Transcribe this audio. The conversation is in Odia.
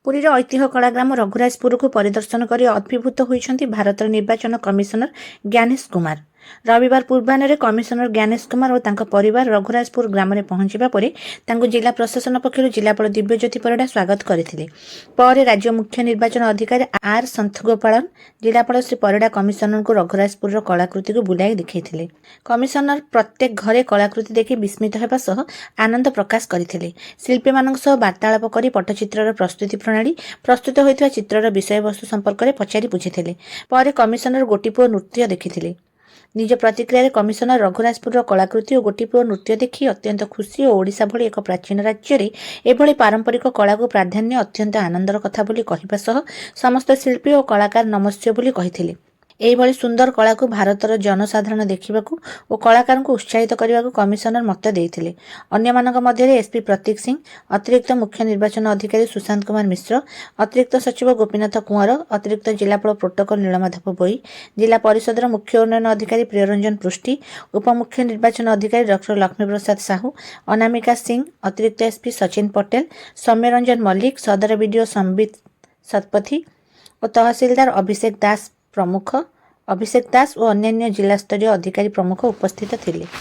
ପୁରୀର ଐତିହ୍ୟ କଳାଗ୍ରାମ ରଘୁରାଜପୁରକୁ ପରିଦର୍ଶନ କରି ଅଭିଭୂତ ହୋଇଛନ୍ତି ଭାରତର ନିର୍ବାଚନ କମିଶନର ଜ୍ଞାନେଶ କୁମାର। ରବିବାର ପୂର୍ବାହ୍ନରେ କମିଶନର ଜ୍ଞାନେଶ କୁମାର ଓ ତାଙ୍କ ପରିବାର ରଘୁରାଜପୁର ଗ୍ରାମରେ ପହଞ୍ଚିବା ପରେ ତାଙ୍କୁ ଜିଲ୍ଲା ପ୍ରଶାସନ ପକ୍ଷରୁ ଜିଲ୍ଲାପାଳ ଦିବ୍ୟଜ୍ୟୋତି ପରିଡ଼ା ସ୍ୱାଗତ କରିଥିଲେ। ପରେ ରାଜ୍ୟ ମୁଖ୍ୟ ନିର୍ବାଚନ ଅଧିକାରୀ ଆର୍ ସନ୍ଥଗୋପାଳନ ଜିଲ୍ଲାପାଳ ଶ୍ରୀ ପରିଡ଼ା କମିଶନରଙ୍କୁ ରଘୁରାଜପୁରର କଳାକୃତିକୁ ବୁଲାଇ ଦେଖାଇଥିଲେ। କମିଶନର ପ୍ରତ୍ୟେକ ଘରେ କଳାକୃତି ଦେଖି ବିସ୍ମିତ ହେବା ସହ ଆନନ୍ଦ ପ୍ରକାଶ କରିଥିଲେ। ଶିଳ୍ପୀମାନଙ୍କ ସହ ବାର୍ତ୍ତାଳାପ କରି ପଟ୍ଟଚିତ୍ରର ପ୍ରସ୍ତୁତି ପ୍ରଣାଳୀ, ପ୍ରସ୍ତୁତ ହୋଇଥିବା ଚିତ୍ରର ବିଷୟବସ୍ତୁ ସମ୍ପର୍କରେ ପଚାରି ବୁଝିଥିଲେ। ପରେ କମିଶନର ଗୋଟିପୁଅ ନୃତ୍ୟ ଦେଖିଥିଲେ। ନିଜ ପ୍ରତିକ୍ରିୟାରେ କମିଶନର ରଘୁରାଜପୁରର କଳାକୃତି ଓ ଗୋଟିପୁଅ ନୃତ୍ୟ ଦେଖି ଅତ୍ୟନ୍ତ ଖୁସି ଓ ଓଡ଼ିଶା ଭଳି ଏକ ପ୍ରାଚୀନ ରାଜ୍ୟରେ ଏଭଳି ପାରମ୍ପରିକ କଳାକୁ ପ୍ରାଧାନ୍ୟ ଅତ୍ୟନ୍ତ ଆନନ୍ଦର କଥା ବୋଲି କହିବା ସହ ସମସ୍ତ ଶିଳ୍ପୀ ଓ କଳାକାର ନମସ୍ୟ ବୋଲି କହିଥିଲେ। ଏହିଭଳି ସୁନ୍ଦର କଳାକୁ ଭାରତର ଜନସାଧାରଣ ଦେଖିବାକୁ ଓ କଳାକାରଙ୍କୁ ଉତ୍ସାହିତ କରିବାକୁ କମିଶନର ମତ ଦେଇଥିଲେ। ଅନ୍ୟମାନଙ୍କ ମଧ୍ୟରେ ଏସ୍ପି ପ୍ରତୀକ ସିଂ, ଅତିରିକ୍ତ ମୁଖ୍ୟ ନିର୍ବାଚନ ଅଧିକାରୀ ସୁଶାନ୍ତ କୁମାର ମିଶ୍ର, ଅତିରିକ୍ତ ସଚିବ ଗୋପୀନାଥ କୁଅଁର, ଅତିରିକ୍ତ ଜିଲ୍ଲାପାଳ ପ୍ରୋଟୋକଲ ନୀଳମାଧବ ବୋଇ, ଜିଲ୍ଲା ପରିଷଦର ମୁଖ୍ୟ ଉନ୍ନୟନ ଅଧିକାରୀ ପ୍ରିୟରଞ୍ଜନ ପୃଷ୍ଟି, ଉପମୁଖ୍ୟ ନିର୍ବାଚନ ଅଧିକାରୀ ଡକ୍ଟର ଲକ୍ଷ୍ମୀପ୍ରସାଦ ସାହୁ, ଅନାମିକା ସିଂ, ଅତିରିକ୍ତ ଏସ୍ପି ସଚିନ ପଟେଲ, ସୌମ୍ୟରଞ୍ଜନ ମଲ୍ଲିକ, ସଦର ବିଡିଓ ସମ୍ବିତ ଶତପଥୀ ଓ ତହସିଲଦାର ଅଭିଷେକ ଦାସ ଓ ଅନ୍ୟାନ୍ୟ ଜିଲ୍ଲାସ୍ତରୀୟ ଅଧିକାରୀ ପ୍ରମୁଖ ଉପସ୍ଥିତ ଥିଲେ।